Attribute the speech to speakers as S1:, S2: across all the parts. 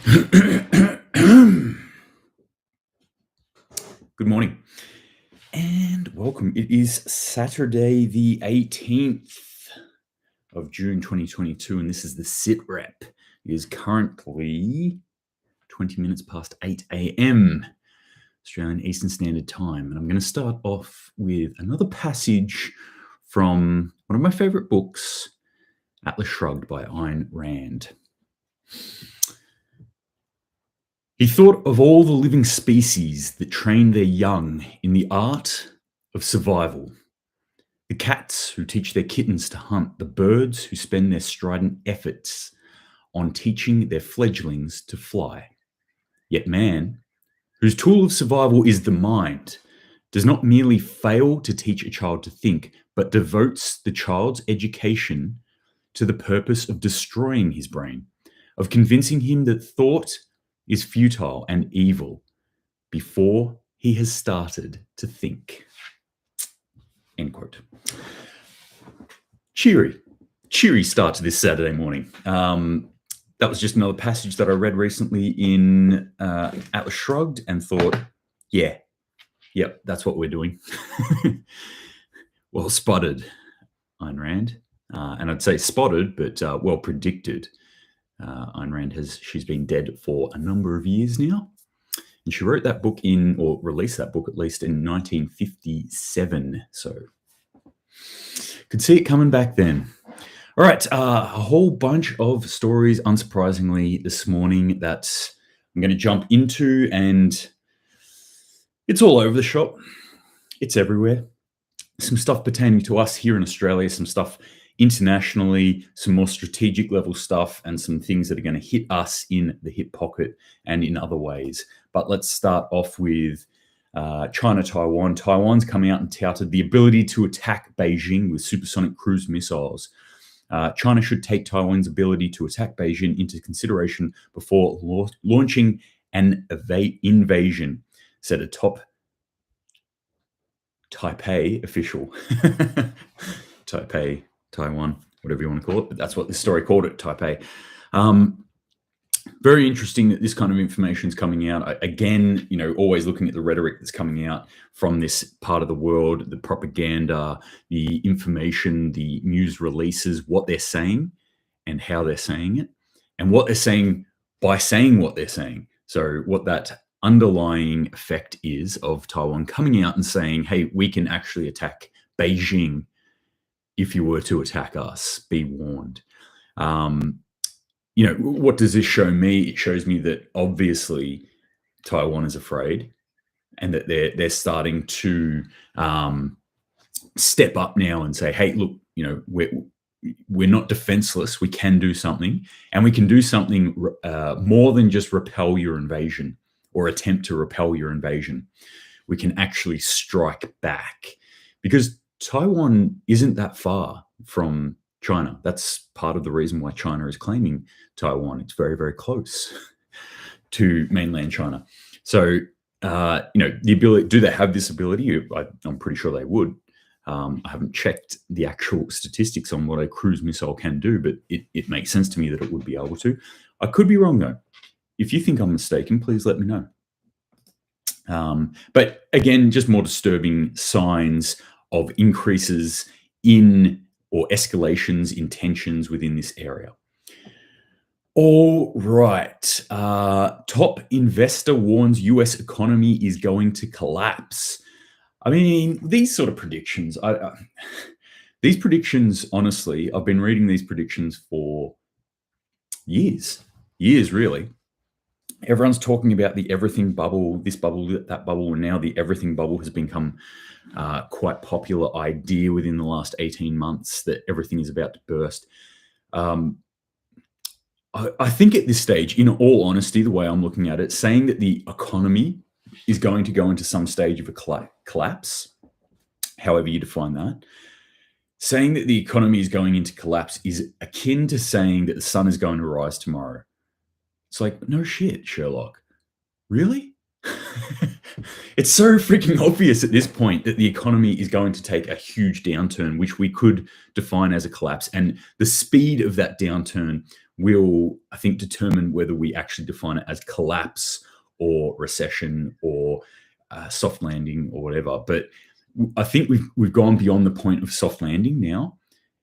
S1: Good morning and welcome. It is Saturday, the 18th of June 2022, and this is the SitRep. It is currently 20 minutes past 8 a.m. Australian Eastern Standard Time, and I'm going to start off with another passage from one of my favorite books, Atlas Shrugged by Ayn Rand. He thought of all the living species that train their young in the art of survival. The cats who teach their kittens to hunt, the birds who spend their strident efforts on teaching their fledglings to fly. Yet man, whose tool of survival is the mind, does not merely fail to teach a child to think, but devotes the child's education to the purpose of destroying his brain, of convincing him that thought is futile and evil before he has started to think. End quote. Cheery start to this Saturday morning. That was just another passage that I read recently in Atlas Shrugged and thought, yep, that's what we're doing. Well spotted, Ayn Rand. And I'd say spotted, but well predicted. Ayn Rand she's been dead for a number of years now. And she wrote that book or released that book at least in 1957. So could see it coming back then. All right, a whole bunch of stories, unsurprisingly, this morning that I'm going to jump into, and it's all over the shop. It's everywhere. Some stuff pertaining to us here in Australia, some stuff internationally, some more strategic level stuff, and some things that are going to hit us in the hip pocket and in other ways. But let's start off with China, Taiwan. Taiwan's coming out and touted the ability to attack Beijing with supersonic cruise missiles. China should take Taiwan's ability to attack Beijing into consideration before launching an invasion, said a top Taipei official. Taipei, Taiwan, whatever you want to call it, but that's what this story called it, Taipei. Very interesting that this kind of information is coming out. Again, always looking at the rhetoric that's coming out from this part of the world, the propaganda, the information, the news releases, what they're saying and how they're saying it, and what they're saying by saying what they're saying. So what that underlying effect is of Taiwan coming out and saying, hey, we can actually attack Beijing if you were to attack us, be warned. What does this show me? It shows me that obviously Taiwan is afraid, and that they're starting to step up now and say, hey, look, we're not defenseless. We can do something, and we can do something more than just repel your invasion or attempt to repel your invasion. We can actually strike back, because Taiwan isn't that far from China. That's part of the reason why China is claiming Taiwan. It's very, very close to mainland China. So, the ability, do they have this ability? I'm pretty sure they would. I haven't checked the actual statistics on what a cruise missile can do, but it makes sense to me that it would be able to. I could be wrong, though. If you think I'm mistaken, please let me know. But again, just more disturbing signs of increases in or escalations in tensions within this area. All right. Top investor warns US economy is going to collapse. I mean, these sort of predictions, these predictions, honestly, I've been reading these predictions for years, really. Everyone's talking about the everything bubble, this bubble, that bubble, and now the everything bubble has become quite popular idea within the last 18 months that everything is about to burst. I think at this stage, in all honesty, the way I'm looking at it, saying that the economy is going to go into some stage of a collapse, however you define that, saying that the economy is going into collapse is akin to saying that the sun is going to rise tomorrow. It's like, no shit, Sherlock. Really? It's so freaking obvious at this point that the economy is going to take a huge downturn, which we could define as a collapse. And the speed of that downturn will, I think, determine whether we actually define it as collapse or recession or soft landing or whatever. But I think we've gone beyond the point of soft landing now.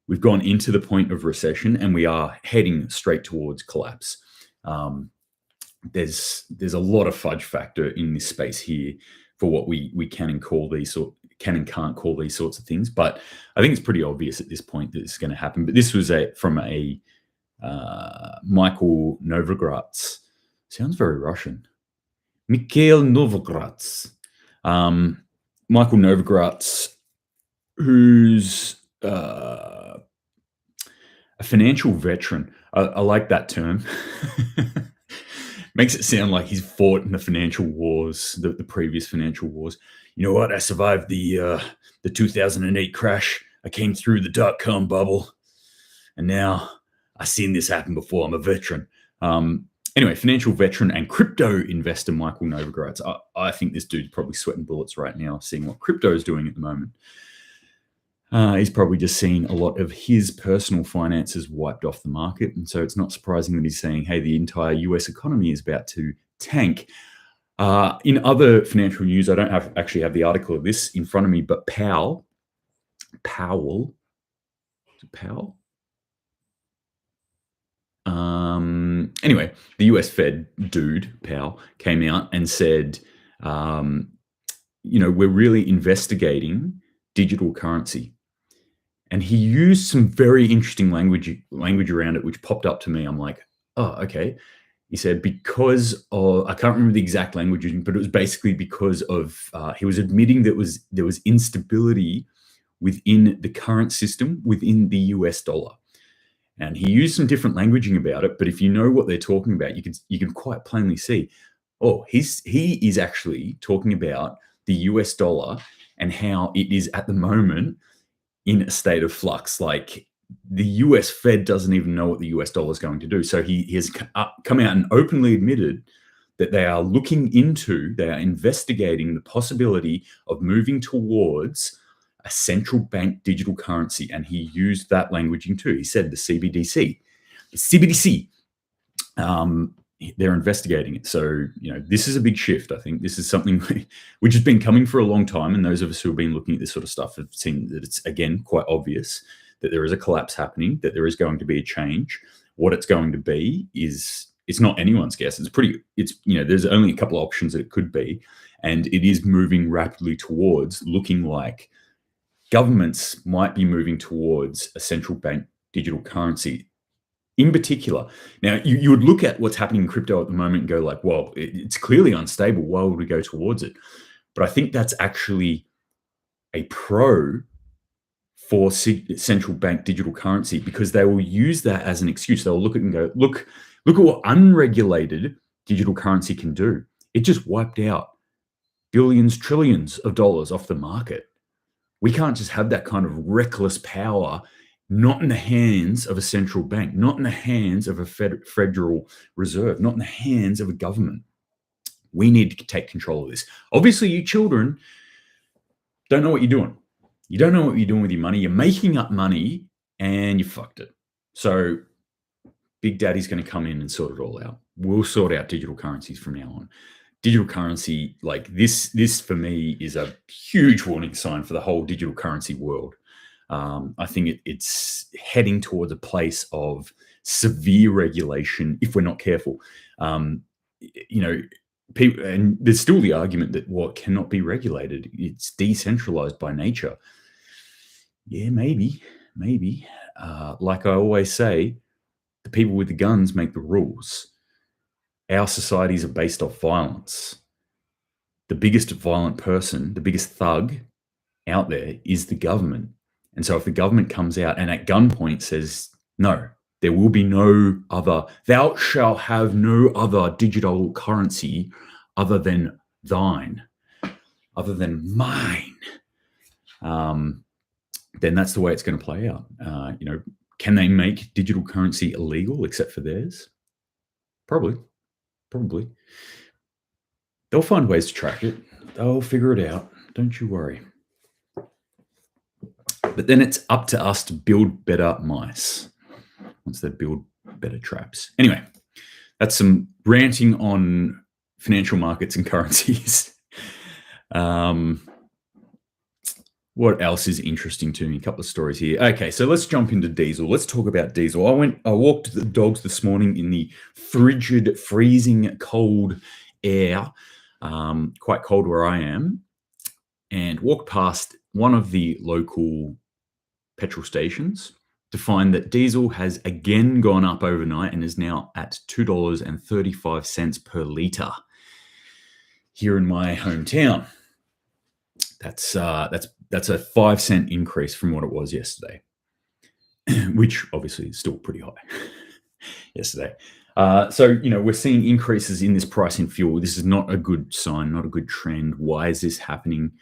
S1: We've gone into the point of recession, and we are heading straight towards collapse. There's a lot of fudge factor in this space here for what we can and can't call these sorts of things. But I think it's pretty obvious at this point that it's going to happen. But this was from a Michael Novogratz. Sounds very Russian. Mikhail Novogratz. Michael Novogratz, who's a financial veteran. I like that term. Makes it sound like he's fought in the financial wars, the previous financial wars. You know what? I survived the 2008 crash. I came through the dot-com bubble, and now I've seen this happen before. I'm a veteran. Anyway, financial veteran and crypto investor Michael Novogratz. I think this dude's probably sweating bullets right now, seeing what crypto is doing at the moment. He's probably just seen a lot of his personal finances wiped off the market. And so it's not surprising that he's saying, hey, the entire US economy is about to tank. In other financial news, I don't actually have the article of this in front of me, but Powell? Anyway, the US Fed dude, Powell, came out and said, we're really investigating digital currency. And he used some very interesting language around it, which popped up to me. I'm like, oh, okay. He said, because of, I can't remember the exact language, but it was basically because of, he was admitting that there was instability within the current system, within the US dollar. And he used some different languaging about it, but if you know what they're talking about, you can quite plainly see, he is actually talking about the US dollar and how it is at the moment in a state of flux. Like the US Fed doesn't even know what the US dollar is going to do. So he has come out and openly admitted that they are investigating the possibility of moving towards a central bank digital currency. And he used that languaging too. He said the CBDC, they're investigating it. So, this is a big shift. I think this is something which has been coming for a long time. And those of us who have been looking at this sort of stuff have seen that it's, again, quite obvious that there is a collapse happening, that there is going to be a change. What it's going to be it's not anyone's guess. There's only a couple of options that it could be. And it is moving rapidly towards looking like governments might be moving towards a central bank digital currency. In particular, now you would look at what's happening in crypto at the moment and go like, well, it's clearly unstable. Why would we go towards it? But I think that's actually a pro for central bank digital currency, because they will use that as an excuse. They'll look at it and go, look at what unregulated digital currency can do. It just wiped out billions, trillions of dollars off the market. We can't just have that kind of reckless power, not in the hands of a central bank, not in the hands of a Federal Reserve, not in the hands of a government. We need to take control of this. Obviously, you children don't know what you're doing. You don't know what you're doing with your money. You're making up money and you fucked it. So Big Daddy's going to come in and sort it all out. We'll sort out digital currencies from now on. Digital currency, like this for me is a huge warning sign for the whole digital currency world. I think it's heading towards a place of severe regulation if we're not careful. People, and there's still the argument that what cannot be regulated, it's decentralized by nature. Yeah, maybe. Like I always say, the people with the guns make the rules. Our societies are based off violence. The biggest violent person, the biggest thug out there is the government. And so if the government comes out and at gunpoint says, no, there will be no other, thou shalt have no other digital currency other than thine, other than mine, then that's the way it's going to play out. Can they make digital currency illegal except for theirs? Probably. They'll find ways to track it. They'll figure it out. Don't you worry. But then it's up to us to build better mice. Once they build better traps. Anyway, that's some ranting on financial markets and currencies. What else is interesting to me? A couple of stories here. Okay, so let's jump into diesel. Let's talk about diesel. I walked the dogs this morning in the frigid, freezing cold air, quite cold where I am, and walked past one of the local petrol stations to find that diesel has again gone up overnight and is now at $2.35 per litre here in my hometown. That's a 5 cent increase from what it was yesterday, which obviously is still pretty high yesterday. So, we're seeing increases in this price in fuel. This is not a good sign, not a good trend. Why is this happening?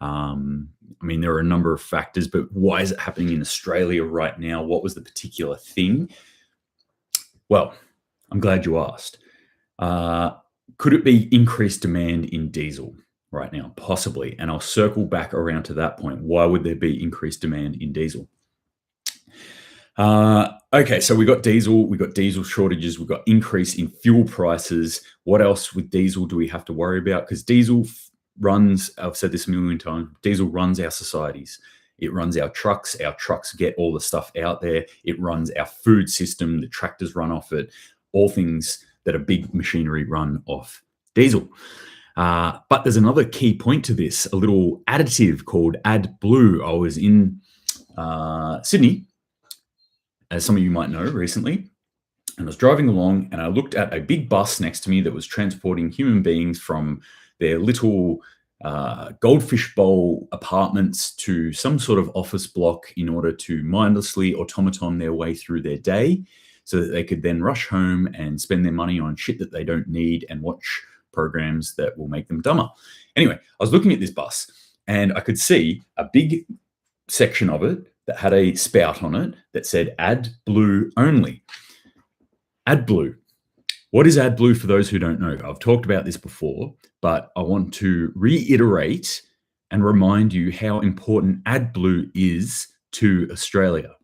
S1: There are a number of factors, but why is it happening in Australia right now? What was the particular thing? Well, I'm glad you asked. Could it be increased demand in diesel right now? Possibly. And I'll circle back around to that point. Why would there be increased demand in diesel? Okay, so we got diesel shortages, we've got increase in fuel prices. What else with diesel do we have to worry about? Because diesel runs, I've said this a million times, diesel runs our societies. It runs our trucks get all the stuff out there. It runs our food system, the tractors run off it, all things that are big machinery run off diesel. But there's another key point to this, a little additive called AdBlue. I was in Sydney, as some of you might know, recently, and I was driving along and I looked at a big bus next to me that was transporting human beings from their little goldfish bowl apartments to some sort of office block in order to mindlessly automaton their way through their day so that they could then rush home and spend their money on shit that they don't need and watch programs that will make them dumber. Anyway, I was looking at this bus and I could see a big section of it that had a spout on it that said AdBlue only. AdBlue. What is AdBlue for those who don't know? I've talked about this before, but I want to reiterate and remind you how important AdBlue is to Australia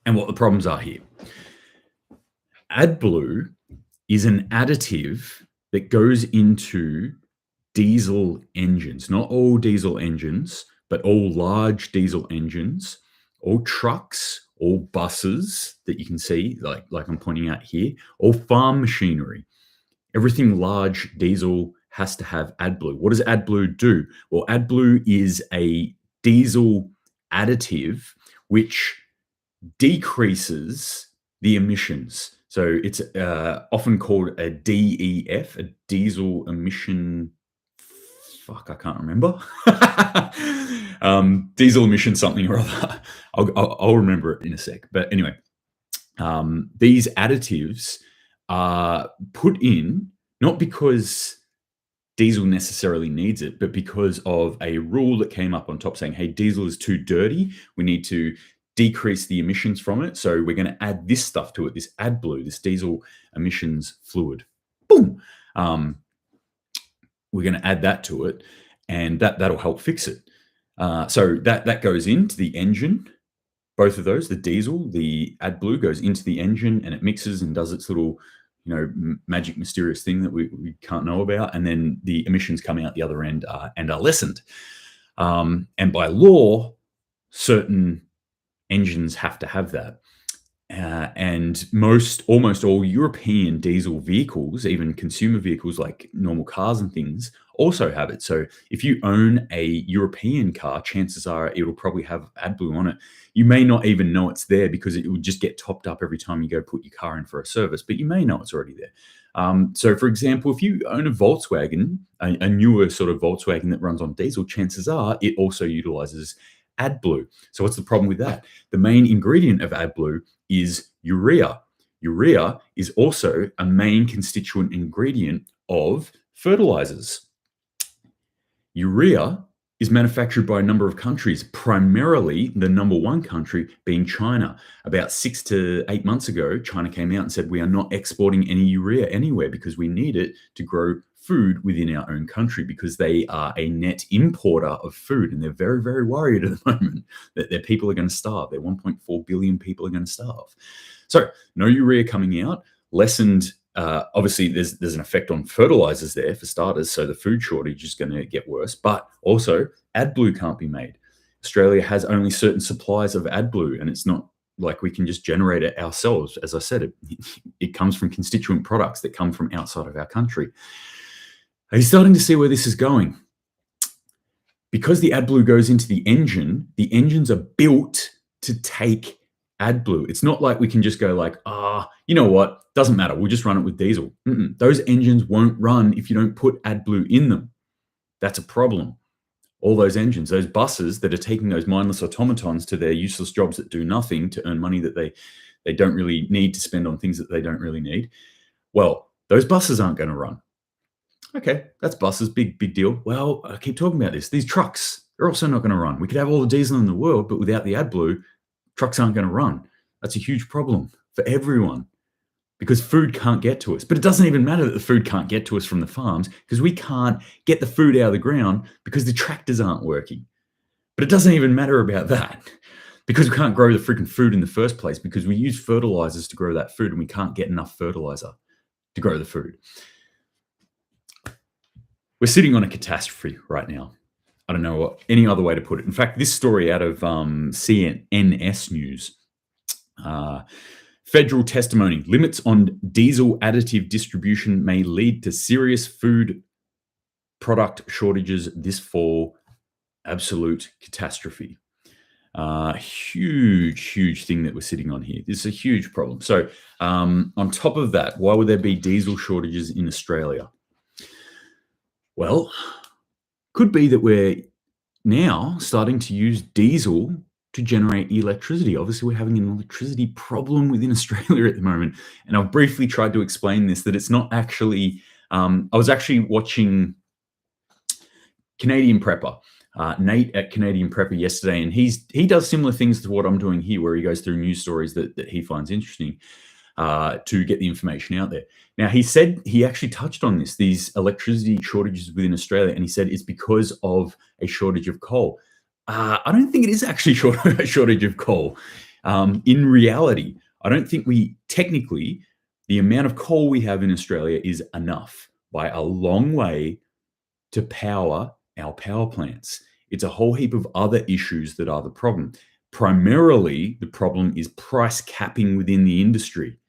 S1: and what the problems are here. AdBlue is an additive that goes into diesel engines, not all diesel engines, but all large diesel engines, all trucks, all buses that you can see, like I'm pointing out here, all farm machinery. Everything large diesel has to have AdBlue. What does AdBlue do? Well, AdBlue is a diesel additive which decreases the emissions. So it's often called a DEF, a diesel emission. Fuck, I can't remember. Diesel emission something or other. I'll remember it in a sec. But anyway, these additives are put in not because diesel necessarily needs it, but because of a rule that came up on top saying, hey, diesel is too dirty. We need to decrease the emissions from it. So we're going to add this stuff to it, this AdBlue, this diesel emissions fluid. Boom. We're going to add that to it, and that'll help fix it. So that goes into the engine. Both of those, the diesel, the AdBlue goes into the engine, and it mixes and does its little, magic, mysterious thing that we can't know about. And then the emissions come out the other end and are lessened. And by law, certain engines have to have that. And almost all European diesel vehicles, even consumer vehicles like normal cars and things, also have it. So if you own a European car, chances are it'll probably have AdBlue on it. You may not even know it's there because it will just get topped up every time you go put your car in for a service, but you may know it's already there. So for example, if you own a Volkswagen, a newer sort of Volkswagen that runs on diesel, chances are it also utilizes AdBlue. So what's the problem with that? The main ingredient of AdBlue is urea. Urea is also a main constituent ingredient of fertilizers. Urea is manufactured by a number of countries, primarily the number one country being China. About 6 to 8 months ago, China came out and said, we are not exporting any urea anywhere because we need it to grow food within our own country, because they are a net importer of food. And they're very, very worried at the moment that their people are going to starve. Their 1.4 billion people are going to starve. So no urea coming out, lessened. Obviously, there's an effect on fertilizers there for starters, so the food shortage is going to get worse. But also, AdBlue can't be made. Australia has only certain supplies of AdBlue, and it's not like we can just generate it ourselves. As I said, it comes from constituent products that come from outside of our country. Are you starting to see where this is going? Because the AdBlue goes into the engines are built to take AdBlue. It's not like we can just go like, you know what? Doesn't matter. We'll just run it with diesel. Those engines won't run if you don't put AdBlue in them. That's a problem. All those engines, those buses that are taking those mindless automatons to their useless jobs that do nothing to earn money that they don't really need to spend on things that they don't really need. Well, those buses aren't going to run. Okay, that's buses, big deal. Well, I keep talking about this. These trucks, they're also not going to run. We could have all the diesel in the world, but without the AdBlue, trucks aren't going to run. That's a huge problem for everyone because food can't get to us. But it doesn't even matter that the food can't get to us from the farms because we can't get the food out of the ground because the tractors aren't working. But it doesn't even matter about that because we can't grow the freaking food in the first place because we use fertilizers to grow that food and we can't get enough fertilizer to grow the food. We're sitting on a catastrophe right now. I don't know any other way to put it. In fact, this story out of CNS News, federal testimony, limits on diesel additive distribution may lead to serious food product shortages this fall. Absolute catastrophe. Huge thing that we're sitting on here. This is a huge problem. So on top of that, why would there be diesel shortages in Australia? Well, could be that we're now starting to use diesel to generate electricity. Obviously, we're having an electricity problem within Australia at the moment. And I've briefly tried to explain this, that it's not actually, I was actually watching Canadian Prepper, Nate at Canadian Prepper yesterday, and he does similar things to what I'm doing here, where he goes through news stories that he finds interesting to get the information out there. Now, he said he actually touched on these electricity shortages within Australia, and he said it's because of a shortage of coal. I don't think it is actually a shortage of coal. In reality, I don't think technically, the amount of coal we have in Australia is enough by a long way to power our power plants. It's a whole heap of other issues that are the problem. Primarily, the problem is price capping within the industry.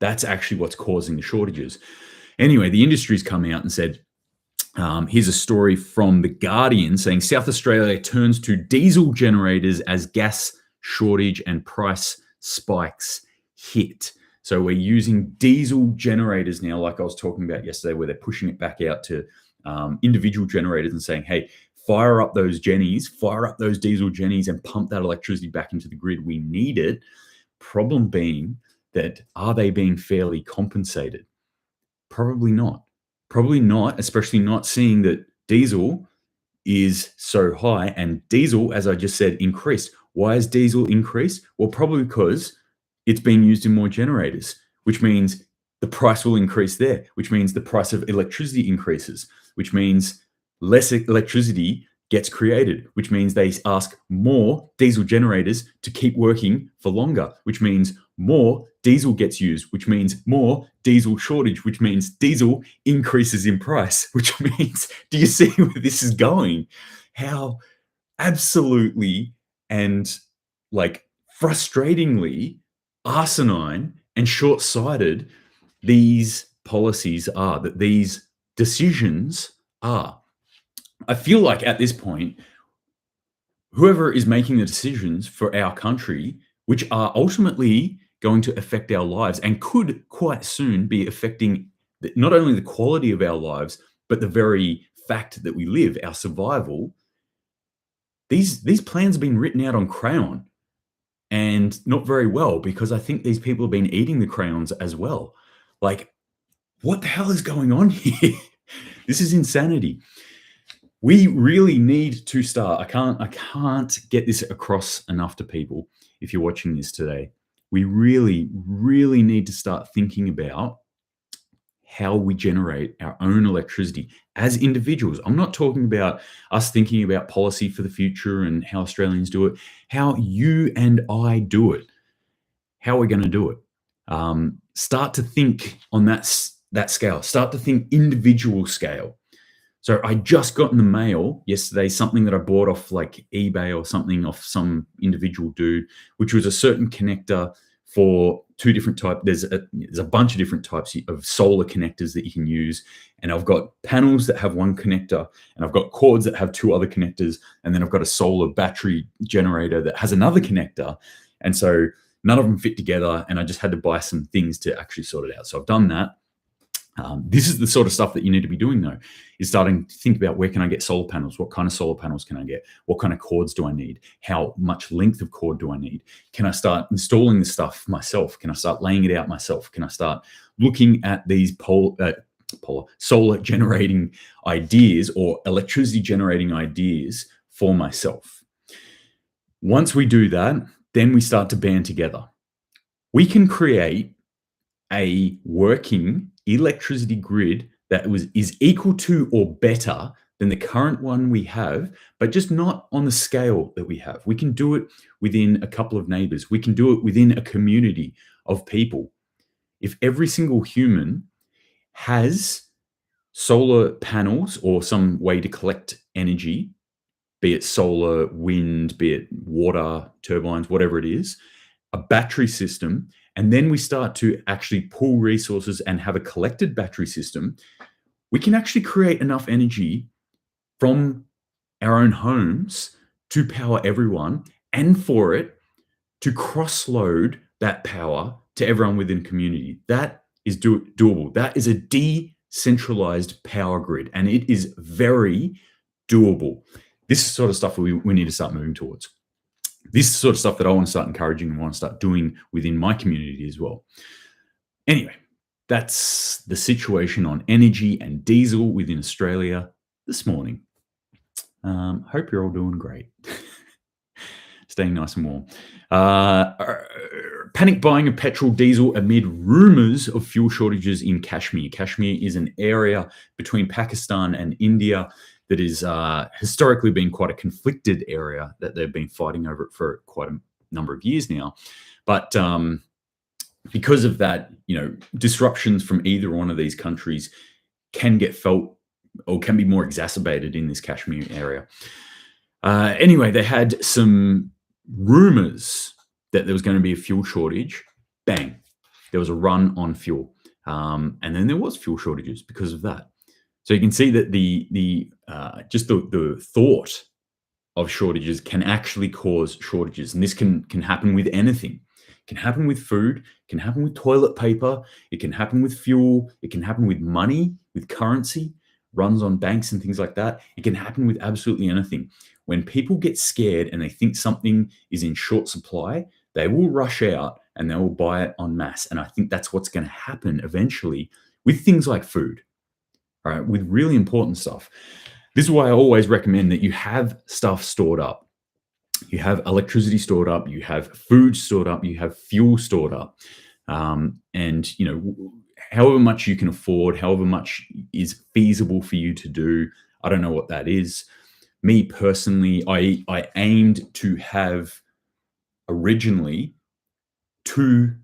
S1: That's actually what's causing the shortages. Anyway, the industry's come out and said, here's a story from The Guardian saying South Australia turns to diesel generators as gas shortage and price spikes hit. So we're using diesel generators now, like I was talking about yesterday, where they're pushing it back out to individual generators and saying, hey, fire up those jennies, fire up those diesel jennies and pump that electricity back into the grid. We need it. Problem being that, are they being fairly compensated? Probably not. Probably not, especially not seeing that diesel is so high, and diesel, as I just said, increased. Why has diesel increased? Well, probably because it's being used in more generators, which means the price will increase there, which means the price of electricity increases, which means less electricity gets created, which means they ask more diesel generators to keep working for longer, which means more diesel gets used, which means more diesel shortage, which means diesel increases in price, which means, do you see where this is going? How absolutely and like frustratingly asinine and short-sighted these policies are, that these decisions are. I feel like at this point, whoever is making the decisions for our country, which are ultimately going to affect our lives and could quite soon be affecting not only the quality of our lives, but the very fact that we live, our survival, these plans have been written out on crayon, and not very well, because I think these people have been eating the crayons as well. Like, what the hell is going on here? This is insanity. We really need to start. I can't get this across enough to people. If you're watching this today, we really need to start thinking about how we generate our own electricity as individuals. I'm not talking about us thinking about policy for the future and how Australians do it, how you and I do it. how are we going to do it? Start to think on that scale. Start to think individual scale. So I just got in the mail yesterday something that I bought off like eBay or something, off some individual dude, which was a certain connector for two different types. There's a bunch of different types of solar connectors that you can use. And I've got panels that have one connector, and I've got cords that have two other connectors. And then I've got a solar battery generator that has another connector. And so none of them fit together. And I just had to buy some things to actually sort it out. So I've done that. This is the sort of stuff that you need to be doing, though, is starting to think about, where can I get solar panels? What kind of solar panels can I get? What kind of cords do I need? How much length of cord do I need? Can I start installing this stuff myself? Can I start laying it out myself? Can I start looking at these solar generating ideas or electricity generating ideas for myself? Once we do that, then we start to band together. We can create a working electricity grid that is equal to or better than the current one we have, but just not on the scale that we have. We can do it within a couple of neighbors. We can do it within a community of people. If every single human has solar panels or some way to collect energy, be it solar, wind, be it water, turbines, whatever it is, a battery system, and then we start to actually pull resources and have a collected battery system, we can actually create enough energy from our own homes to power everyone, and for it to cross-load that power to everyone within the community. That is doable. That is a decentralized power grid, and it is very doable. This is the sort of stuff we need to start moving towards. This is the sort of stuff that I want to start encouraging and want to start doing within my community as well. Anyway, that's the situation on energy and diesel within Australia this morning. Hope you're all doing great. Staying nice and warm. Panic buying of petrol, diesel amid rumors of fuel shortages in Kashmir. Kashmir is an area between Pakistan and India that is historically been quite a conflicted area, that they've been fighting over it for quite a number of years now. But because of that, disruptions from either one of these countries can get felt or can be more exacerbated in this Kashmir area. Anyway, they had some rumors that there was going to be a fuel shortage. Bang, there was a run on fuel. And then there was fuel shortages because of that. So you can see that the thought of shortages can actually cause shortages. And this can happen with anything. It can happen with food, it can happen with toilet paper, it can happen with fuel, it can happen with money, with currency, runs on banks and things like that. It can happen with absolutely anything. When people get scared and they think something is in short supply, they will rush out and they will buy it en masse. And I think that's what's going to happen eventually with things like food. All right, with really important stuff. This is why I always recommend that you have stuff stored up. You have electricity stored up, you have food stored up, you have fuel stored up. And, however much you can afford, however much is feasible for you to do, I don't know what that is. Me personally, I aimed to have originally 2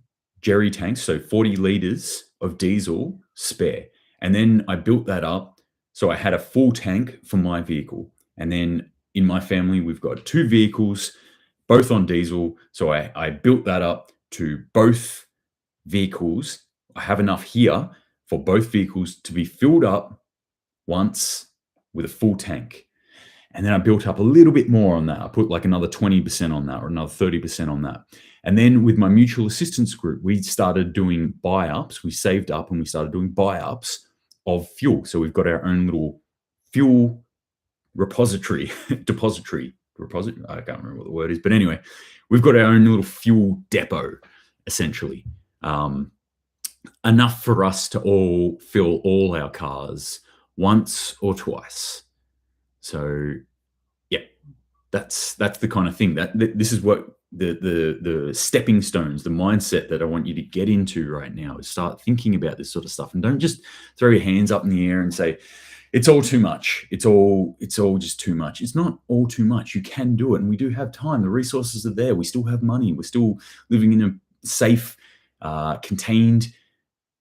S1: jerry tanks, so 40 liters of diesel spare. And then I built that up. So I had a full tank for my vehicle. And then in my family, we've got 2 vehicles, both on diesel. So I built that up to both vehicles. I have enough here for both vehicles to be filled up once with a full tank. And then I built up a little bit more on that. I put like another 20% on that or another 30% on that. And then with my mutual assistance group, we started doing buy-ups. We saved up and we started doing buy-ups of fuel. So we've got our own little fuel depository. I can't remember what the word is. But anyway, we've got our own little fuel depot, essentially. Enough for us to all fill all our cars once or twice. So yeah, that's the kind of thing this is what the stepping stones, the mindset that I want you to get into right now, is start thinking about this sort of stuff, and don't just throw your hands up in the air and say it's all too much. It's all just too much. It's not all too much. You can do it, and we do have time. The resources are there. We still have money. We're still living in safe, contained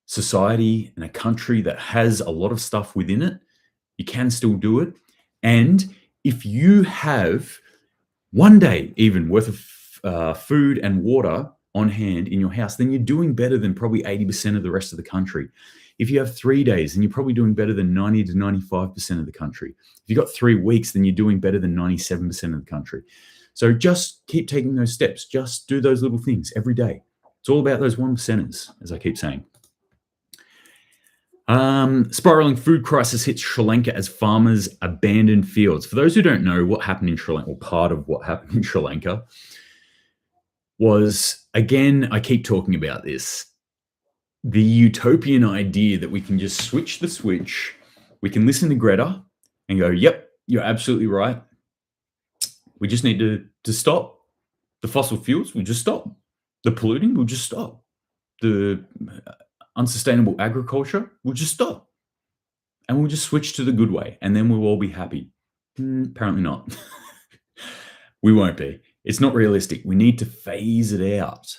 S1: society and a country that has a lot of stuff within it, you can still do it. And if you have one day even worth of food and water on hand in your house, then you're doing better than probably 80% of the rest of the country. If you have 3 days, then you're probably doing better than 90 to 95% of the country. If you've got 3 weeks, then you're doing better than 97% of the country. So just keep taking those steps. Just do those little things every day. It's all about those 1%ers, as I keep saying. Spiraling food crisis hits Sri Lanka as farmers abandon fields. For those who don't know what happened in Sri Lanka, or part of what happened in Sri Lanka, was, again, I keep talking about this, the utopian idea that we can just switch the switch, we can listen to Greta and go, yep, you're absolutely right. We just need to stop the fossil fuels. We'll just stop. The polluting, we'll just stop. The unsustainable agriculture, we'll just stop. And we'll just switch to the good way. And then we'll all be happy. Apparently not. We won't be. It's not realistic. We need to phase it out.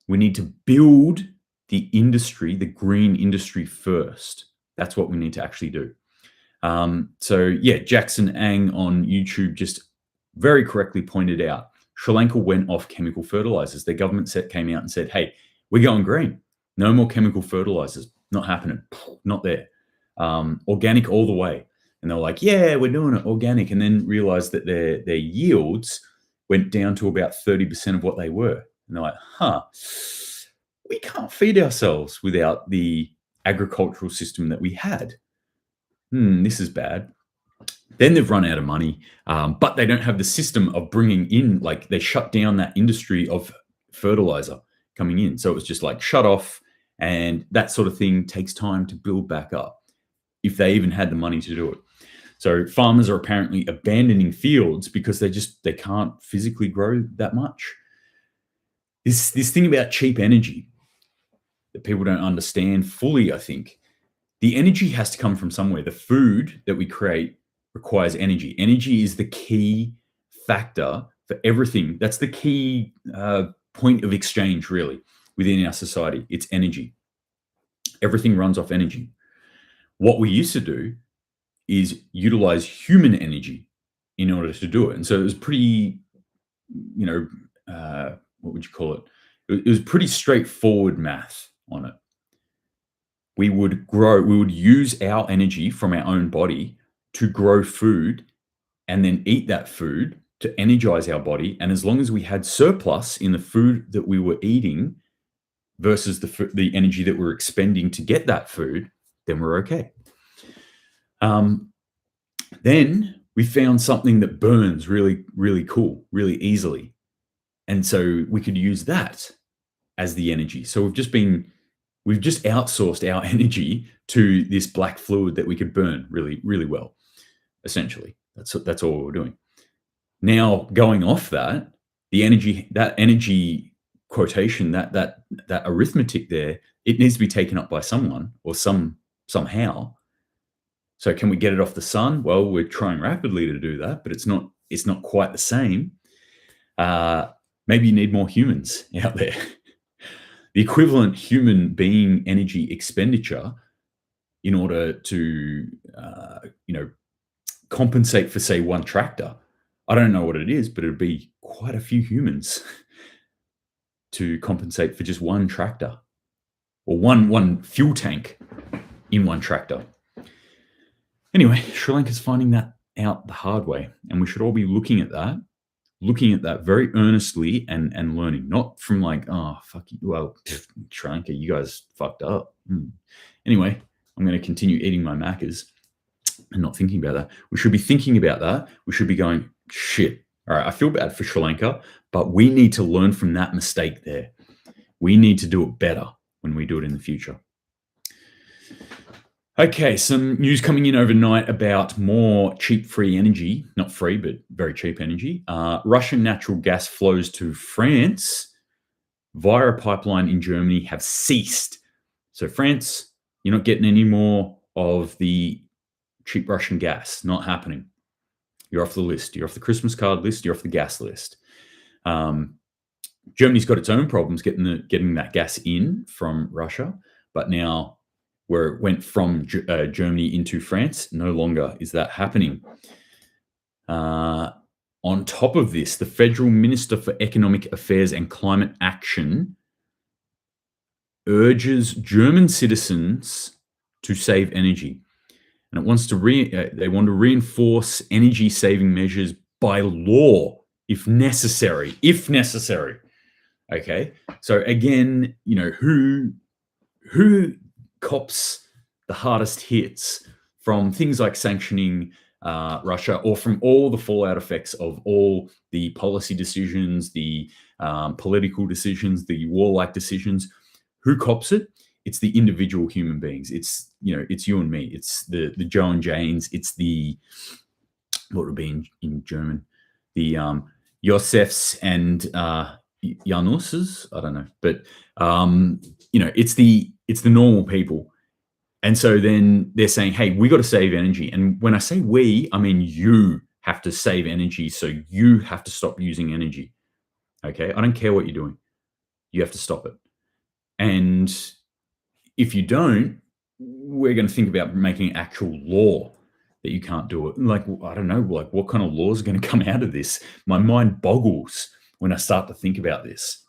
S1: We need to build the industry, the green industry first. That's what we need to actually do. So yeah, Jackson Ang on YouTube just very correctly pointed out, Sri Lanka went off chemical fertilizers. Their government came out and said, hey, we're going green. No more chemical fertilizers. Not happening. Not there. Organic all the way. And they're like, yeah, we're doing it organic. And then realized that their yields went down to about 30% of what they were. And they're like, we can't feed ourselves without the agricultural system that we had. This is bad. Then they've run out of money, but they don't have the system of bringing in, like they shut down that industry of fertilizer coming in. So it was just like shut off, and that sort of thing takes time to build back up if they even had the money to do it. So farmers are apparently abandoning fields because they can't physically grow that much. This thing about cheap energy that people don't understand fully, I think. The energy has to come from somewhere. The food that we create requires energy. Energy is the key factor for everything. That's the key point of exchange, really, within our society. It's energy. Everything runs off energy. What we used to do is utilize human energy in order to do it. And so it was pretty, what would you call it? It was pretty straightforward math on it. We would use our energy from our own body to grow food and then eat that food to energize our body. And as long as we had surplus in the food that we were eating versus the energy that we're expending to get that food, then we're okay. Then we found something that burns really, really cool, really easily. And so we could use that as the energy. So we've just outsourced our energy to this black fluid that we could burn really, really well. Essentially, that's all we're doing. Now, going off that energy quotation, that arithmetic there, it needs to be taken up by someone or somehow. So can we get it off the sun? Well, we're trying rapidly to do that, but it's not quite the same. Maybe you need more humans out there. The equivalent human being energy expenditure in order to, compensate for, say, one tractor. I don't know what it is, but it'd be quite a few humans to compensate for just one tractor or one fuel tank in one tractor. Anyway, Sri Lanka's finding that out the hard way, and we should all be looking at that very earnestly and learning, not from like, oh, fuck you, well, Sri Lanka, you guys fucked up. Anyway, I'm going to continue eating my Maccas and not thinking about that. We should be thinking about that. We should be going, shit, all right, I feel bad for Sri Lanka, but we need to learn from that mistake there. We need to do it better when we do it in the future. Okay, some news coming in overnight about more cheap free energy, not free, but very cheap energy. Russian natural gas flows to France via a pipeline in Germany have ceased. So France, you're not getting any more of the cheap Russian gas, not happening. You're off the list. You're off the Christmas card list. You're off the gas list. Germany's got its own problems getting that gas in from Russia, but now where it went from Germany into France, no longer is that happening. On top of this, the Federal Minister for Economic Affairs and Climate Action urges German citizens to save energy, and it wants to they want to reinforce energy saving measures by law if necessary. If necessary, okay. So again, who cops the hardest hits from things like sanctioning Russia, or from all the fallout effects of all the policy decisions, the political decisions, the warlike decisions? Who cops it? It's the individual human beings. It's you and me. It's the Joe and Janes. It's the, what would be in German, the Josefs and Januses. I don't know, but it's the normal people. And so then they're saying, hey, we got to save energy. And when I say we, I mean you have to save energy. So you have to stop using energy. Okay, I don't care what you're doing. You have to stop it. And if you don't, we're going to think about making actual law that you can't do it. Like, I don't know, like what kind of laws are going to come out of this? My mind boggles when I start to think about this.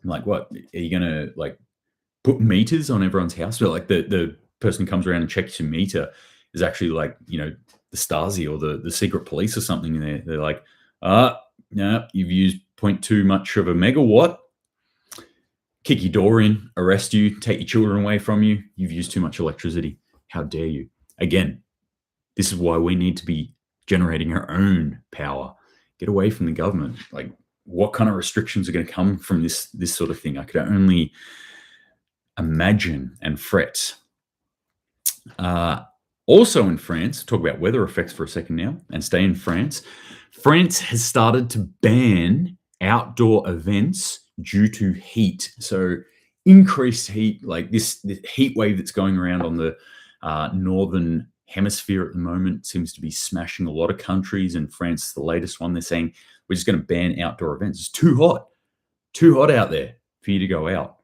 S1: I'm like, what? Are you going to like put meters on everyone's house? But like the person who comes around and checks your meter is actually like, the Stasi or the secret police or something. And they're like, no, you've used 0.2 much of a megawatt. Kick your door in, arrest you, take your children away from you. You've used too much electricity. How dare you? Again, this is why we need to be generating our own power. Get away from the government. Like, what kind of restrictions are going to come from this sort of thing? I could only imagine and fret. Also in France, talk about weather effects for a second now and stay in France. France has started to ban outdoor events due to heat. So increased heat, like this heat wave that's going around on the northern hemisphere at the moment seems to be smashing a lot of countries. And France, the latest one, they're saying we're just going to ban outdoor events. It's too hot out there for you to go out.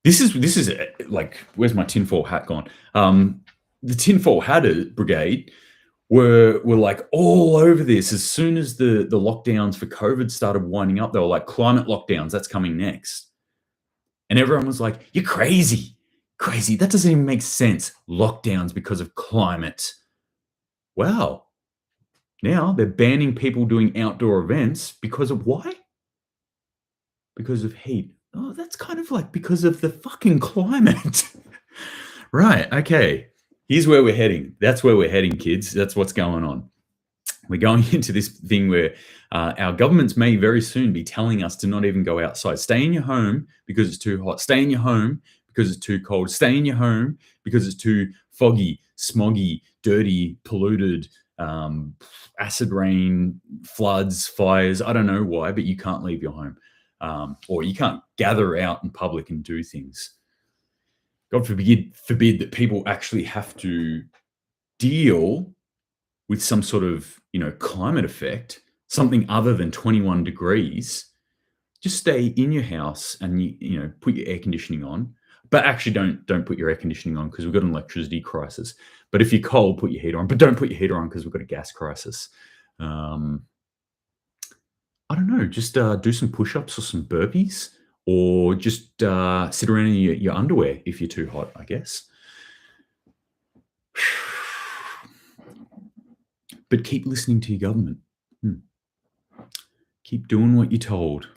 S1: This is like, where's my tinfoil hat gone? The tinfoil hat brigade were like all over this. As soon as the lockdowns for COVID started winding up, they were like, climate lockdowns, that's coming next. And everyone was like, you're crazy. That doesn't even make sense. Lockdowns because of climate. Wow. Now they're banning people doing outdoor events because of why? Because of heat. Oh, that's kind of like because of the fucking climate. Right. Okay. Here's where we're heading. That's where we're heading, kids. That's what's going on. We're going into this thing where our governments may very soon be telling us to not even go outside. Stay in your home because it's too hot. Stay in your home because it's too cold. Stay in your home because it's too foggy, smoggy, dirty, polluted, acid rain, floods, fires. I don't know why, but you can't leave your home, or you can't gather out in public and do things. God forbid that people actually have to deal with some sort of, climate effect, something other than 21 degrees. Just stay in your house and put your air conditioning on. But actually, don't put your air conditioning on because we've got an electricity crisis. But if you're cold, put your heater on. But don't put your heater on because we've got a gas crisis. I don't know. Just do some push-ups or some burpees. Or just sit around in your underwear if you're too hot, I guess. But keep listening to your government. Keep doing what you're told.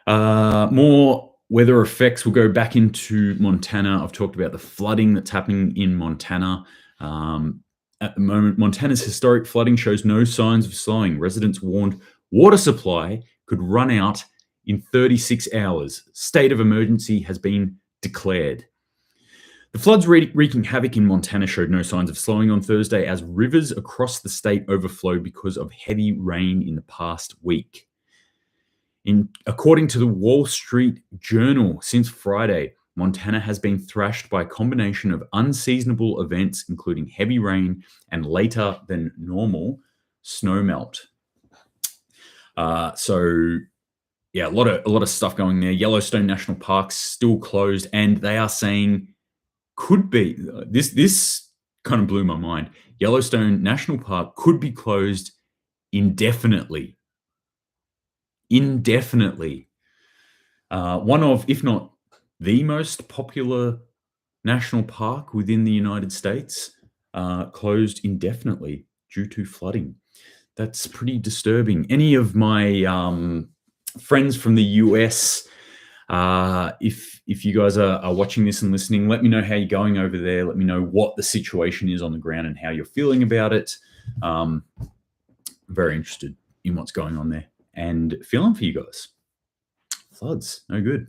S1: More weather effects. We'll go back into Montana. I've talked about the flooding that's happening in Montana. At the moment, Montana's historic flooding shows no signs of slowing. Residents warned water supply could run out in 36 hours. State of emergency has been declared. The floods wreaking havoc in Montana showed no signs of slowing on Thursday as rivers across the state overflowed because of heavy rain in the past week. According to the Wall Street Journal, since Friday, Montana has been thrashed by a combination of unseasonable events, including heavy rain and later than normal snowmelt. So yeah, a lot of stuff going there. Yellowstone National Park's still closed, and they are saying could be this kind of blew my mind. Yellowstone National Park could be closed indefinitely. Indefinitely. One of, if not the most popular national park within the United States, closed indefinitely due to flooding. That's pretty disturbing. Any of my friends from the US, if you guys are watching this and listening, let me know how you're going over there. Let me know what the situation is on the ground and how you're feeling about it. I'm very interested in what's going on there and feeling for you guys. Floods, no good.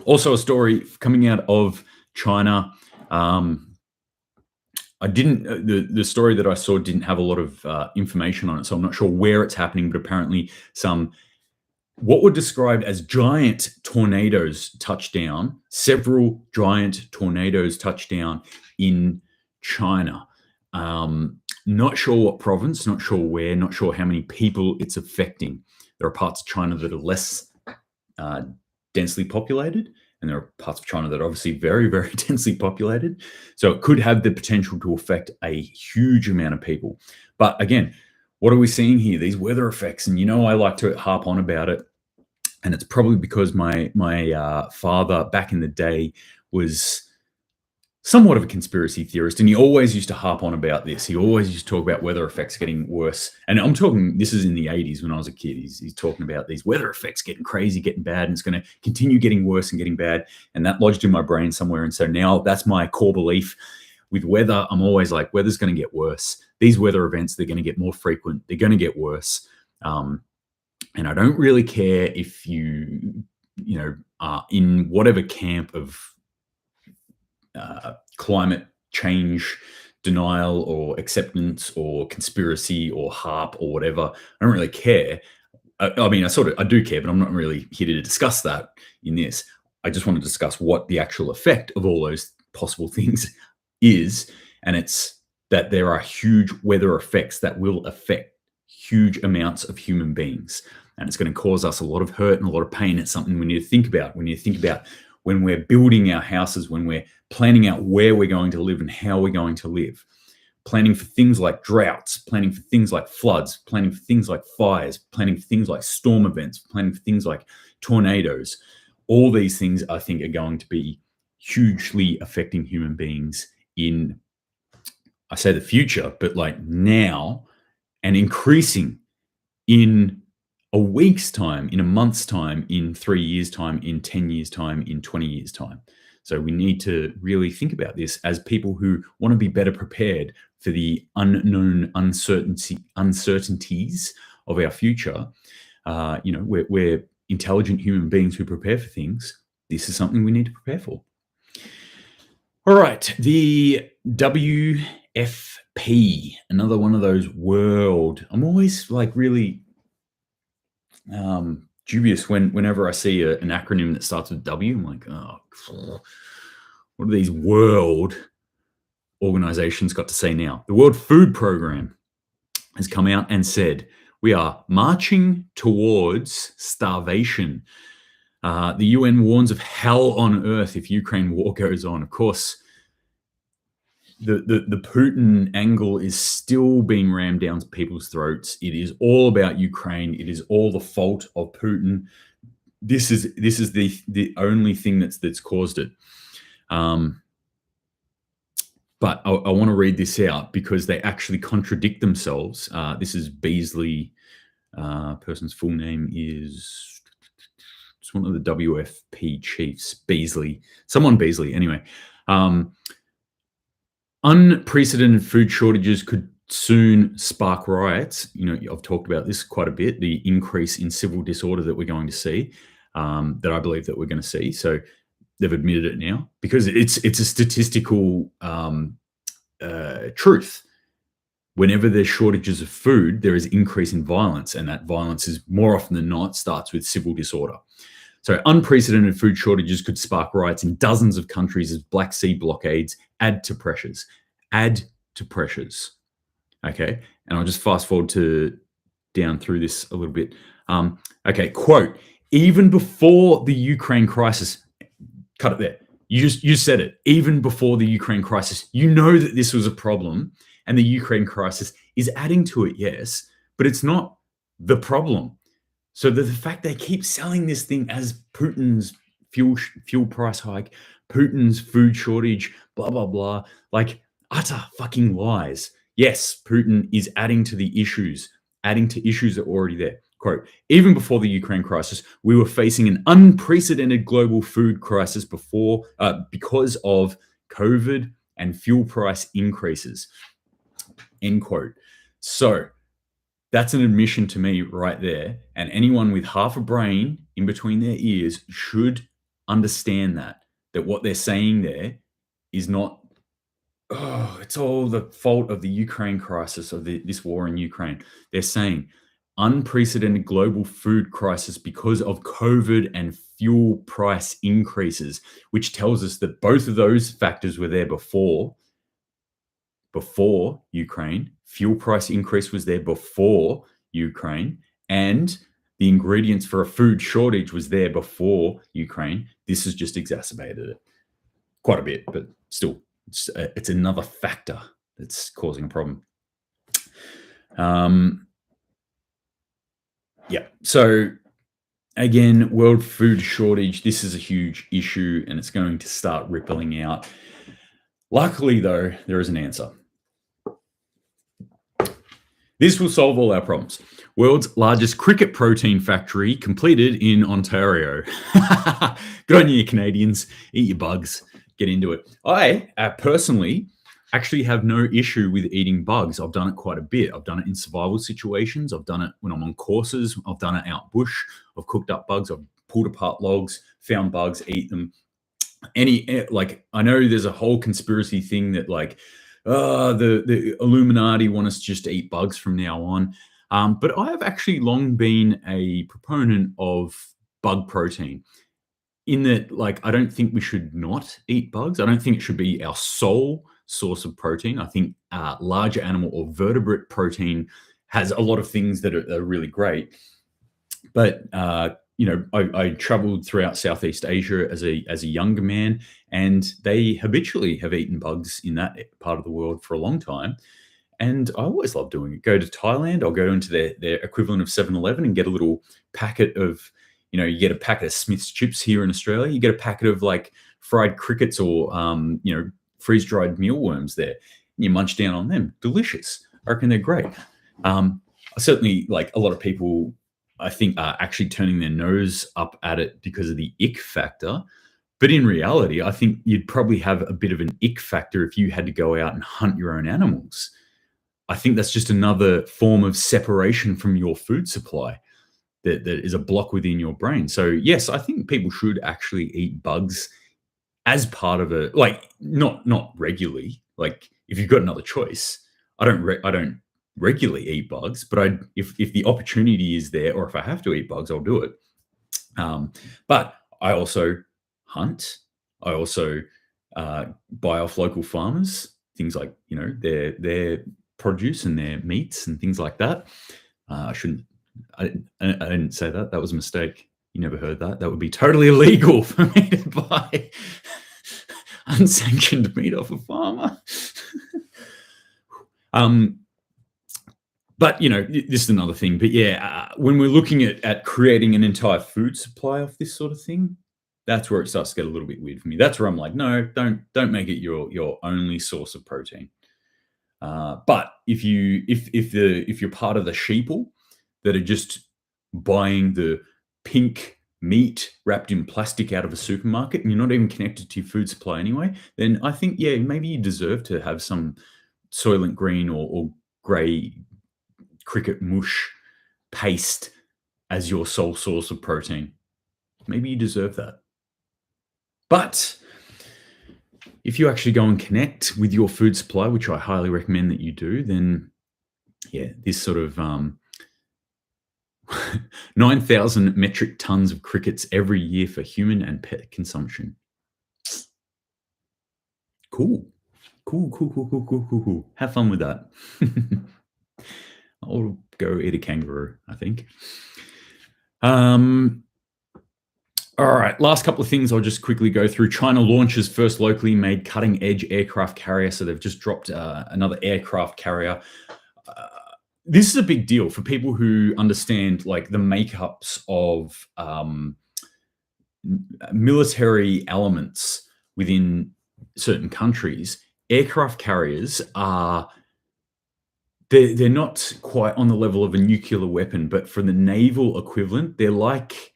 S1: Also, a story coming out of China. I didn't. The story that I saw didn't have a lot of information on it, so I'm not sure where it's happening. But apparently, some what were described as giant tornadoes touched down. Several giant tornadoes touched down in China. Not sure what province, not sure where, not sure how many people it's affecting. There are parts of China that are less densely populated, and there are parts of China that are obviously very, very densely populated. So it could have the potential to affect a huge amount of people. But again, what are we seeing here? These weather effects, and I like to harp on about it. And it's probably because my father back in the day was somewhat of a conspiracy theorist, and he always used to harp on about this. He always used to talk about weather effects getting worse. And I'm talking, this is in the 80s when I was a kid. He's talking about these weather effects getting crazy, getting bad, and it's going to continue getting worse and getting bad. And that lodged in my brain somewhere. And so now that's my core belief. With weather, I'm always like, weather's going to get worse. These weather events, they're going to get more frequent. They're going to get worse. And I don't really care if you are in whatever camp of climate change denial or acceptance or conspiracy or harp or whatever. I don't really care. I mean, I do care, but I'm not really here to discuss that in this. I just want to discuss what the actual effect of all those possible things is. And it's that there are huge weather effects that will affect huge amounts of human beings. And it's going to cause us a lot of hurt and a lot of pain. It's something we need to think about. We need to think about when we're building our houses, when we're planning out where we're going to live and how we're going to live. Planning for things like droughts, planning for things like floods, planning for things like fires, planning for things like storm events, planning for things like tornadoes. All these things, I think, are going to be hugely affecting human beings in, I say the future, but like now, and increasing in a week's time, in a month's time, in 3 years' time, in 10 years' time, in 20 years' time. So we need to really think about this as people who want to be better prepared for the unknown uncertainties of our future. We're intelligent human beings who prepare for things. This is something we need to prepare for. All right, the WFP, another one of those world. I'm always like really dubious whenever I see an acronym that starts with W. I'm like, oh, what are these world organizations got to say now? The World Food Program has come out and said, we are marching towards starvation. The UN warns of hell on earth if Ukraine war goes on. Of course, the Putin angle is still being rammed down people's throats. It is all about Ukraine. It is all the fault of Putin. This is the only thing that's caused it. But I want to read this out because they actually contradict themselves. This is Beasley. Person's full name is, it's one of the WFP chiefs, Beasley. Someone Beasley, anyway. Unprecedented food shortages could soon spark riots. I've talked about this quite a bit, the increase in civil disorder that we're going to see, that I believe that we're going to see. So they've admitted it now because it's a statistical truth. Whenever there's shortages of food, there is increase in violence, and that violence is more often than not starts with civil disorder. So unprecedented food shortages could spark riots in dozens of countries as Black Sea blockades add to pressures. Okay. And I'll just fast forward to down through this a little bit. Okay, quote, even before the Ukraine crisis, cut it there. You said it. Even before the Ukraine crisis, you know that this was a problem, and the Ukraine crisis is adding to it, yes, but it's not the problem. So the fact they keep selling this thing as Putin's fuel price hike, Putin's food shortage, blah blah blah, like utter fucking lies. Yes, Putin is adding to issues that were already there. Quote, even before the Ukraine crisis, we were facing an unprecedented global food crisis because of COVID and fuel price increases. End quote. So that's an admission to me right there. And anyone with half a brain in between their ears should understand that what they're saying there is not, oh, it's all the fault of the Ukraine crisis, of this war in Ukraine. They're saying unprecedented global food crisis because of COVID and fuel price increases, which tells us that both of those factors were there before Ukraine. Fuel price increase was there before Ukraine, and the ingredients for a food shortage was there before Ukraine. This has just exacerbated it quite a bit, but still, it's another factor that's causing a problem. Yeah. So again, world food shortage. This is a huge issue, and it's going to start rippling out. Luckily, though, there is an answer. This will solve all our problems. World's largest cricket protein factory completed in Ontario. Good on you, Canadians. Eat your bugs. Get into it. I personally actually have no issue with eating bugs. I've done it quite a bit. I've done it in survival situations. I've done it when I'm on courses. I've done it out bush. I've cooked up bugs. I've pulled apart logs, found bugs, eat them. I know there's a whole conspiracy thing that the Illuminati want us just to eat bugs from now on. But I have actually long been a proponent of bug protein, in that, I don't think we should not eat bugs. I don't think it should be our sole source of protein. I think larger animal or vertebrate protein has a lot of things that are really great. But I traveled throughout Southeast Asia as a younger man, and they habitually have eaten bugs in that part of the world for a long time. And I always love doing it. Go to Thailand, I'll go into their equivalent of 7-Eleven and get a little packet of, you get a packet of Smith's chips here in Australia. You get a packet of fried crickets or, freeze-dried mealworms there. You munch down on them. Delicious. I reckon they're great. Certainly, a lot of people, I think, are actually turning their nose up at it because of the ick factor. But in reality, I think you'd probably have a bit of an ick factor if you had to go out and hunt your own animals. I think that's just another form of separation from your food supply that is a block within your brain. So yes, I think people should actually eat bugs as part of not regularly. If you've got another choice, I don't regularly eat bugs, but if the opportunity is there, or if I have to eat bugs, I'll do it. But I also hunt. I also buy off local farmers, things like their produce and their meats and things like that. I didn't say that. That was a mistake. You never heard that. That would be totally illegal for me to buy unsanctioned meat off a farmer. But this is another thing. But yeah, when we're looking at creating an entire food supply of this sort of thing, that's where it starts to get a little bit weird for me. That's where I'm like, no, don't make it your only source of protein. But if you're part of the sheeple that are just buying the pink meat wrapped in plastic out of a supermarket, and you're not even connected to your food supply anyway, then I think, yeah, maybe you deserve to have some Soylent Green or grey cricket mush paste as your sole source of protein. Maybe you deserve that. But if you actually go and connect with your food supply, which I highly recommend that you do, then yeah, this sort of 9,000 metric tons of crickets every year for human and pet consumption. Cool. Have fun with that. I'll go eat a kangaroo, I think. Um, all right, last couple of things I'll just quickly go through. China launches first locally made cutting edge aircraft carrier. So they've just dropped another aircraft carrier. Uh, this is a big deal for people who understand like the makeups of military elements within certain countries. Aircraft carriers are they're not quite on the level of a nuclear weapon, but for the naval equivalent, they're like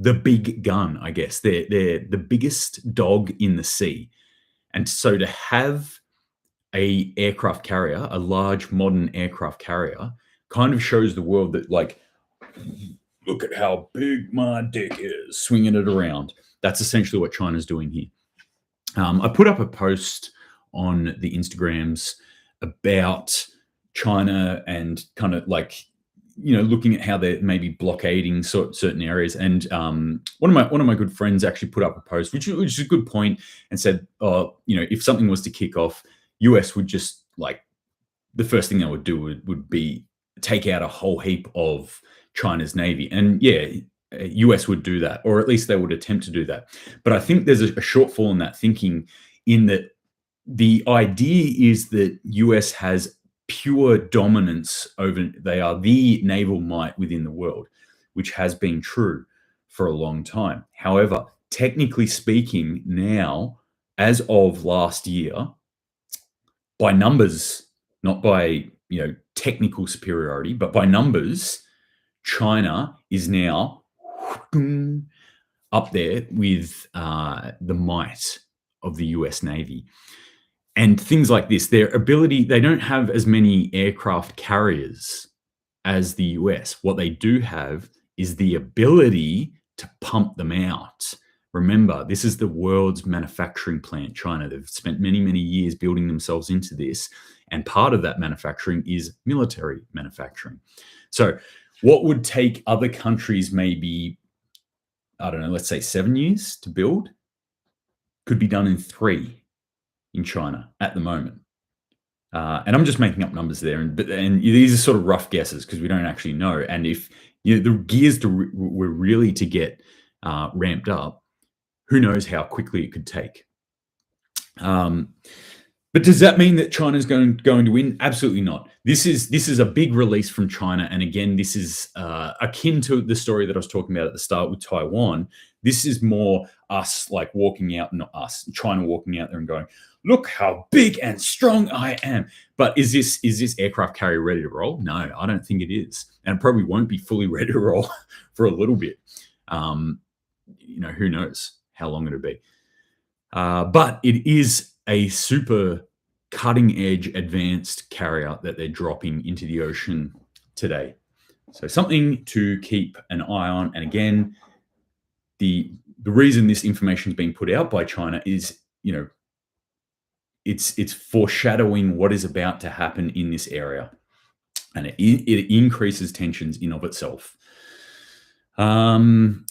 S1: the big gun, I guess. They're the biggest dog in the sea. And so to have a aircraft carrier, a large modern aircraft carrier, kind of shows the world that like, look at how big my dick is, swinging it around. That's essentially what China's doing here. I put up a post on the Instagrams about China and kind of like looking at how they're maybe blockading certain areas. And one of my good friends actually put up a post, which is a good point, and said, if something was to kick off, US would just like the first thing they would do would be take out a whole heap of China's navy. And yeah, US would do that, or at least they would attempt to do that. But I think there's a shortfall in that thinking, in that the idea is that US has pure dominance over, they are the naval might within the world, which has been true for a long time. However, technically speaking, now, as of last year, by numbers, not by technical superiority, but by numbers, China is now up there with the might of the US Navy. And things like this, their ability, they don't have as many aircraft carriers as the US. What they do have is the ability to pump them out. Remember, this is the world's manufacturing plant, China. They've spent many, many years building themselves into this. And part of that manufacturing is military manufacturing. So what would take other countries maybe, I don't know, let's say 7 years to build, could be done in 3 in China at the moment. And I'm just making up numbers there. And these are sort of rough guesses because we don't actually know. And if the gears were really to get ramped up, who knows how quickly it could take. But does that mean that China's going to win? Absolutely not. This is a big release from China. And again, this is akin to the story that I was talking about at the start with Taiwan. This is more us like walking out, not us, China walking out there and going, look how big and strong I am. But is this aircraft carrier ready to roll? No, I don't think it is. And it probably won't be fully ready to roll for a little bit. Who knows how long it'll be. But it is a super cutting edge advanced carrier that they're dropping into the ocean today. So something to keep an eye on. And again, the reason this information is being put out by China is, it's foreshadowing what is about to happen in this area. And it increases tensions in of itself. All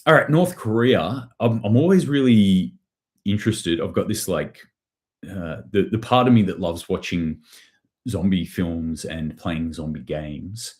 S1: right, North Korea. I'm always really interested. I've got this like the part of me that loves watching zombie films and playing zombie games.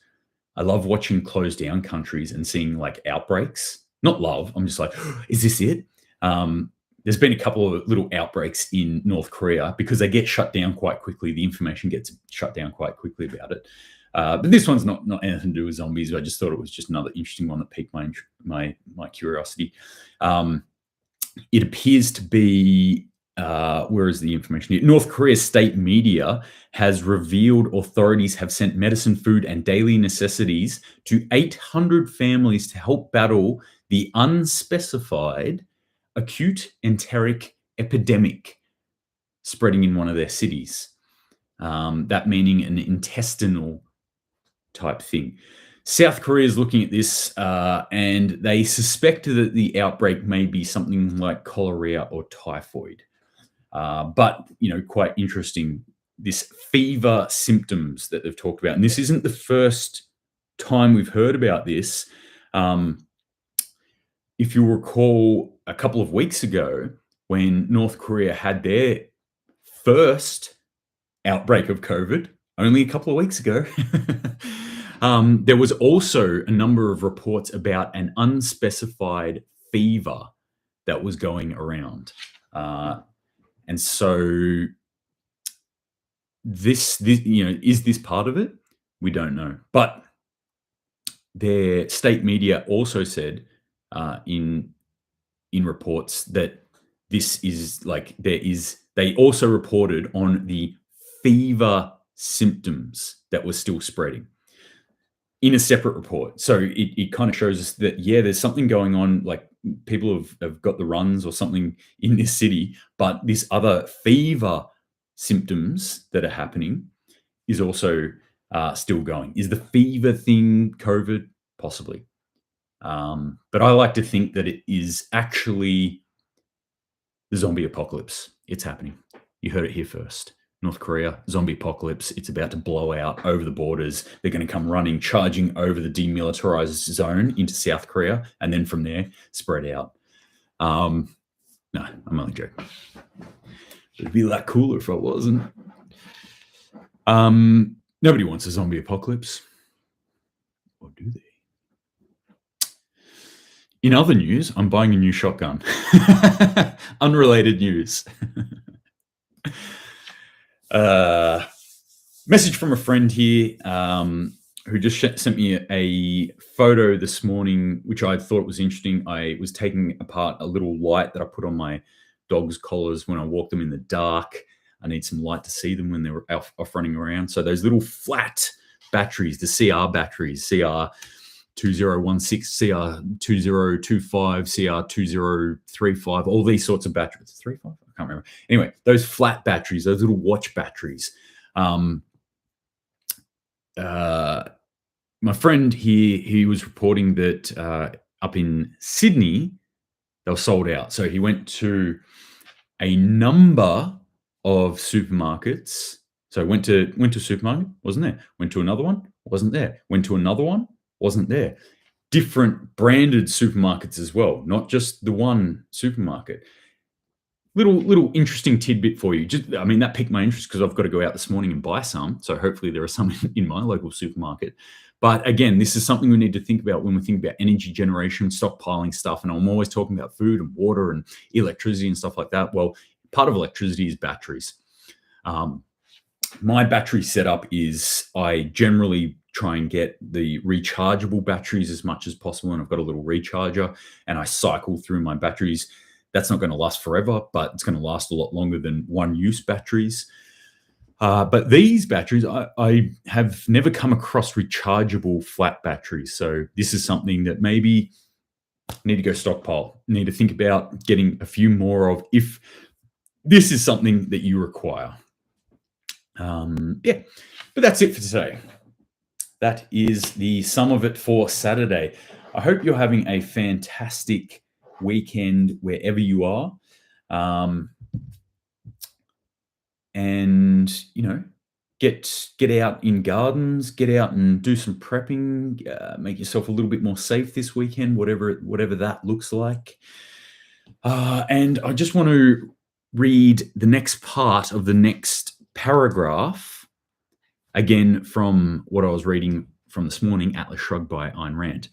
S1: I love watching closed down countries and seeing like outbreaks. Not love. I'm just like, is this it? There's been a couple of little outbreaks in North Korea because they get shut down quite quickly. The information gets shut down quite quickly about it. But this one's not anything to do with zombies. I just thought it was just another interesting one that piqued my curiosity. It appears to be, where is the information here? North Korea's state media has revealed authorities have sent medicine, food, and daily necessities to 800 families to help battle the unspecified acute enteric epidemic spreading in one of their cities. That meaning an intestinal type thing. South Korea is looking at this and they suspect that the outbreak may be something like cholera or typhoid. But, quite interesting, this fever symptoms that they've talked about. And this isn't the first time we've heard about this. If you recall a couple of weeks ago when North Korea had their first outbreak of COVID, only a couple of weeks ago, There was also a number of reports about an unspecified fever that was going around. And so this, is this part of it? We don't know. But their state media also said in reports that this is like they also reported on the fever symptoms that were still spreading in a separate report. So it kind of shows us that, there's something going on, like people have got the runs or something in this city, but this other fever symptoms that are happening is also still going. Is the fever thing COVID? Possibly. But I like to think that it is actually the zombie apocalypse. It's happening. You heard it here first. North Korea, zombie apocalypse. It's about to blow out over the borders. They're going to come running, charging over the demilitarized zone into South Korea, and then from there, spread out. No, I'm only joking. It'd be a lot cooler if I wasn't. Nobody wants a zombie apocalypse. Or do they? In other news, I'm buying a new shotgun. Unrelated news. Message from a friend here who just sent me a photo this morning, which I thought was interesting. I was taking apart a little light that I put on my dog's collars when I walk them in the dark. I need some light to see them when they're off running around. So those little flat batteries, the CR batteries, CR2016, CR2025, CR2035, all these sorts of batteries. 35? I can't remember. Anyway, those flat batteries, those little watch batteries. My friend here, he was reporting that up in Sydney, they were sold out. So he went to a number of supermarkets. So went to a supermarket, wasn't there. Went to another one, wasn't there. Went to another one, wasn't there. Different branded supermarkets as well, not just the one supermarket. Little interesting tidbit for you. That piqued my interest because I've got to go out this morning and buy some. So hopefully there are some in my local supermarket. But again, this is something we need to think about when we think about energy generation, stockpiling stuff. And I'm always talking about food and water and electricity and stuff like that. Well, part of electricity is batteries. My battery setup is I generally try and get the rechargeable batteries as much as possible. And I've got a little recharger and I cycle through my batteries. That's not going to last forever, but it's going to last a lot longer than one-use batteries. But these batteries, I have never come across rechargeable flat batteries. So this is something that maybe need to go stockpile, need to think about getting a few more of if this is something that you require. But that's it for today. That is the sum of it for Saturday. I hope you're having a fantastic weekend wherever you are. And, get out in gardens, get out and do some prepping, make yourself a little bit more safe this weekend, whatever that looks like. And I just want to read the next part of the next paragraph, again, from what I was reading from this morning, Atlas Shrugged by Ayn Rand.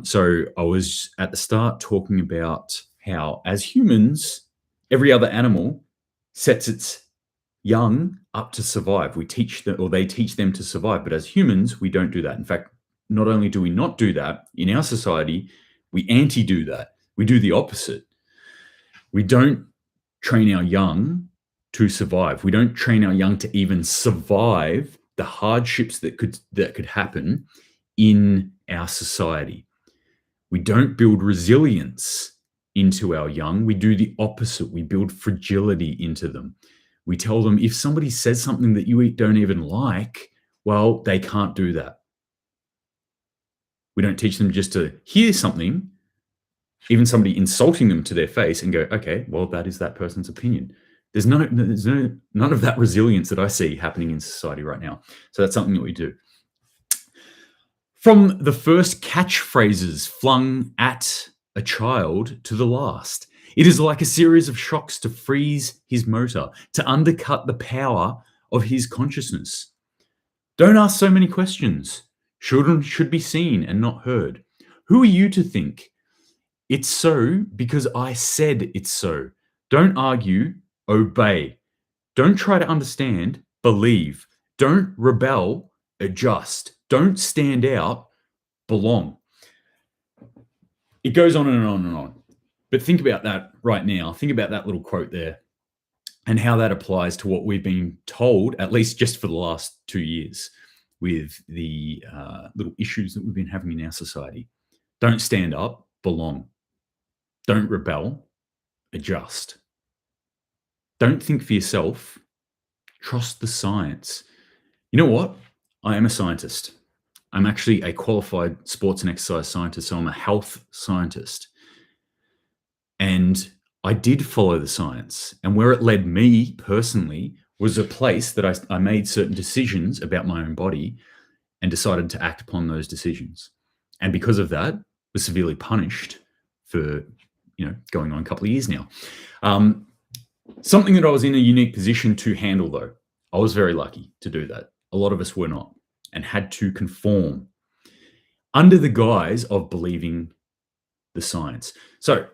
S1: So I was at the start talking about how, as humans, every other animal sets its young up to survive. We teach them, or they teach them to survive. But as humans, we don't do that. In fact, not only do we not do that, in our society, we anti-do that. We do the opposite. We don't train our young to survive. We don't train our young to even survive the hardships that could happen in our society. We don't build resilience into our young. We do the opposite. We build fragility into them. We tell them if somebody says something that you don't even like, well, they can't do that. We don't teach them just to hear something, even somebody insulting them to their face, and go, okay, well, that is that person's opinion. There's none of that resilience that I see happening in society right now. So that's something that we do. From the first catchphrases flung at a child to the last, it is like a series of shocks to freeze his motor, to undercut the power of his consciousness. Don't ask so many questions. Should be seen and not heard. Who are you to think it's so because I said it's so? Don't argue, obey. Don't try to understand, believe. Don't rebel, adjust. Don't stand out, belong. It goes on and on and on. But think about that right now. Think about that little quote there and how that applies to what we've been told, at least just for the last 2 years, with the little issues that we've been having in our society. Don't stand up, belong. Don't rebel, adjust. Don't think for yourself, trust the science. You know what? I am a scientist. I'm actually a qualified sports and exercise scientist, so I'm a health scientist. And I did follow the science. And where it led me personally was a place that I made certain decisions about my own body and decided to act upon those decisions. And because of that, was severely punished for, going on a couple of years now. Something that I was in a unique position to handle, though. I was very lucky to do that. A lot of us were not and had to conform under the guise of believing the science. So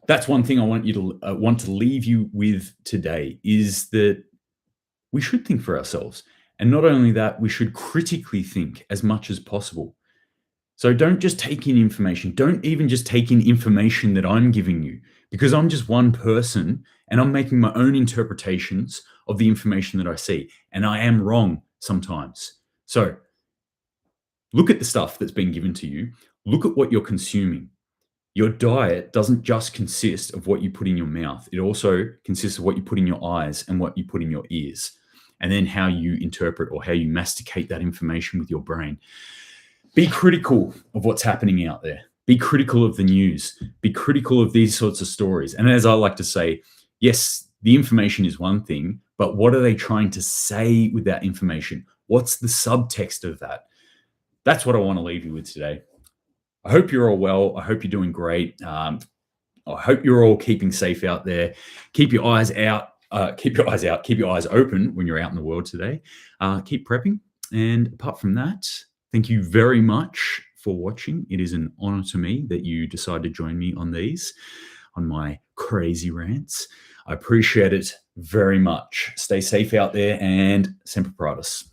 S1: that's one thing I want to leave you with today is that we should think for ourselves. And not only that, we should critically think as much as possible. So don't just take in information. Don't even just take in information that I'm giving you, because I'm just one person and I'm making my own interpretations of the information that I see. And I am wrong sometimes. So look at the stuff that's been given to you. Look at what you're consuming. Your diet doesn't just consist of what you put in your mouth. It also consists of what you put in your eyes and what you put in your ears, and then how you interpret or how you masticate that information with your brain. Be critical of what's happening out there. Be critical of the news. Be critical of these sorts of stories. And as I like to say, yes, the information is one thing, but what are they trying to say with that information? What's the subtext of that? That's what I want to leave you with today. I hope you're all well. I hope you're doing great. I hope you're all keeping safe out there. Keep your eyes out. Keep your eyes open when you're out in the world today. Keep prepping. And apart from that, thank you very much for watching. It is an honor to me that you decide to join me on my crazy rants. I appreciate it very much. Stay safe out there and Semper Paratus.